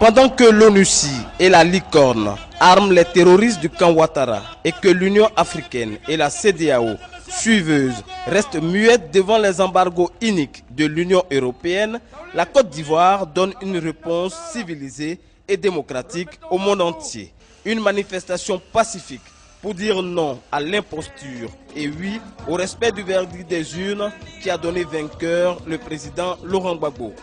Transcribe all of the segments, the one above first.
Pendant que l'ONUCI et la Licorne arment les terroristes du camp Ouattara et que l'Union africaine et la CEDEAO suiveuses restent muettes devant les embargos iniques de l'Union européenne, la Côte d'Ivoire donne une réponse civilisée et démocratique au monde entier. Une manifestation pacifique pour dire non à l'imposture et oui au respect du verdict des urnes qui a donné vainqueur le président Laurent Gbagbo.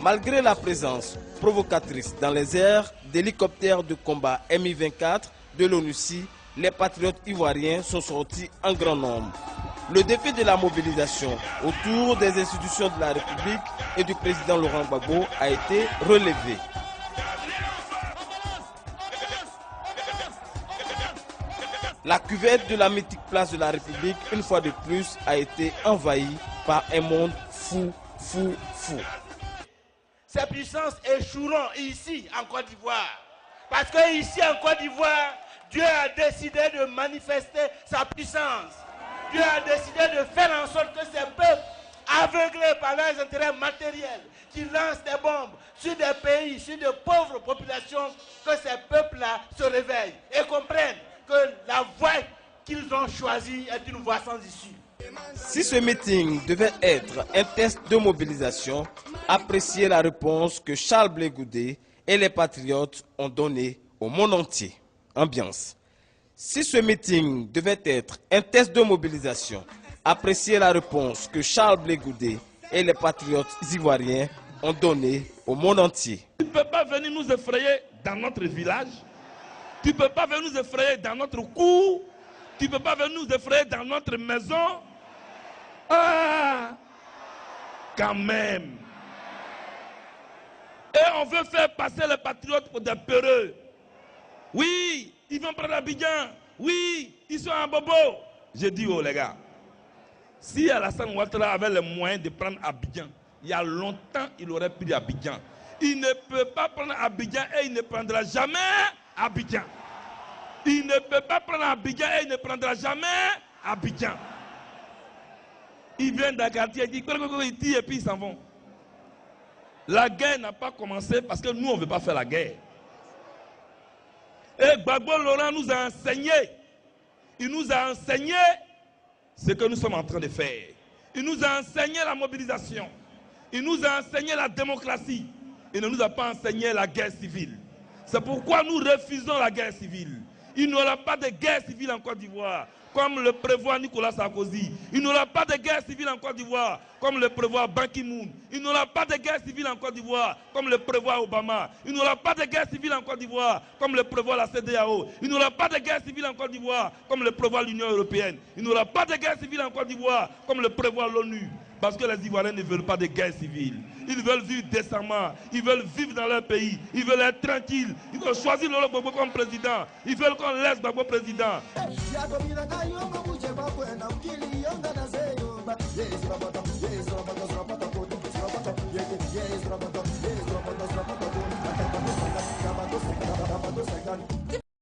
Malgré la présence provocatrice dans les airs d'hélicoptères de combat Mi-24 de l'ONUCI, les patriotes ivoiriens sont sortis en grand nombre. Le défi de la mobilisation autour des institutions de la République et du président Laurent Gbagbo a été relevé. La cuvette de la mythique place de la République, une fois de plus, a été envahie par un monde fou, fou, fou. Ces puissances échoueront ici en Côte d'Ivoire. Parce que ici en Côte d'Ivoire, Dieu a décidé de manifester sa puissance. Dieu a décidé de faire en sorte que ces peuples, aveuglés par leurs intérêts matériels, qui lancent des bombes sur des pays, sur de pauvres populations, que ces peuples-là se réveillent et comprennent que la voie qu'ils ont choisie est une voie sans issue. Si ce meeting devait être un test de mobilisation, appréciez la réponse que Charles Blé Goudé et les patriotes ont donnée au monde entier. Ambiance. Si ce meeting devait être un test de mobilisation, appréciez la réponse que Charles Blé Goudé et les patriotes ivoiriens ont donnée au monde entier. Tu ne peux pas venir nous effrayer dans notre village. Tu ne peux pas venir nous effrayer dans notre cour. Tu ne peux pas venir nous effrayer dans notre maison. Ah, quand même. Et on veut faire passer les patriotes pour des peureux. Oui, ils vont prendre Abidjan. Oui, ils sont en bobo. Je dis, oh les gars, si Alassane Ouattara avait les moyens de prendre Abidjan, il y a longtemps, il aurait pris Abidjan. Il ne peut pas prendre Abidjan et il ne prendra jamais Abidjan. Il ne peut pas prendre Abidjan et il ne prendra jamais Abidjan. Ils viennent d'un quartier, ils disent et puis ils s'en vont. La guerre n'a pas commencé parce que nous, on ne veut pas faire la guerre. Et Gbagbo Laurent nous a enseigné. Il nous a enseigné ce que nous sommes en train de faire. Il nous a enseigné la mobilisation. Il nous a enseigné la démocratie. Il ne nous a pas enseigné la guerre civile. C'est pourquoi nous refusons la guerre civile. Il n'y aura pas de guerre civile en Côte d'Ivoire, comme le prévoit Nicolas Sarkozy. Il n'y aura pas de guerre civile en Côte d'Ivoire, comme le prévoit Ban Ki-moon. Il n'y aura pas de guerre civile en Côte d'Ivoire, comme le prévoit Obama. Il n'y aura pas de guerre civile en Côte d'Ivoire, comme le prévoit la CEDEAO. Il n'y aura pas de guerre civile en Côte d'Ivoire, comme le prévoit l'Union européenne. Il n'y aura pas de guerre civile en Côte d'Ivoire, comme le prévoit l'ONU. Parce que les Ivoiriens ne veulent pas de guerre civile. Ils veulent vivre décemment. Ils veulent vivre dans leur pays. Ils veulent être tranquilles. Ils veulent choisir Laurent Gbagbo comme président. Ils veulent qu'on laisse Gbagbo président.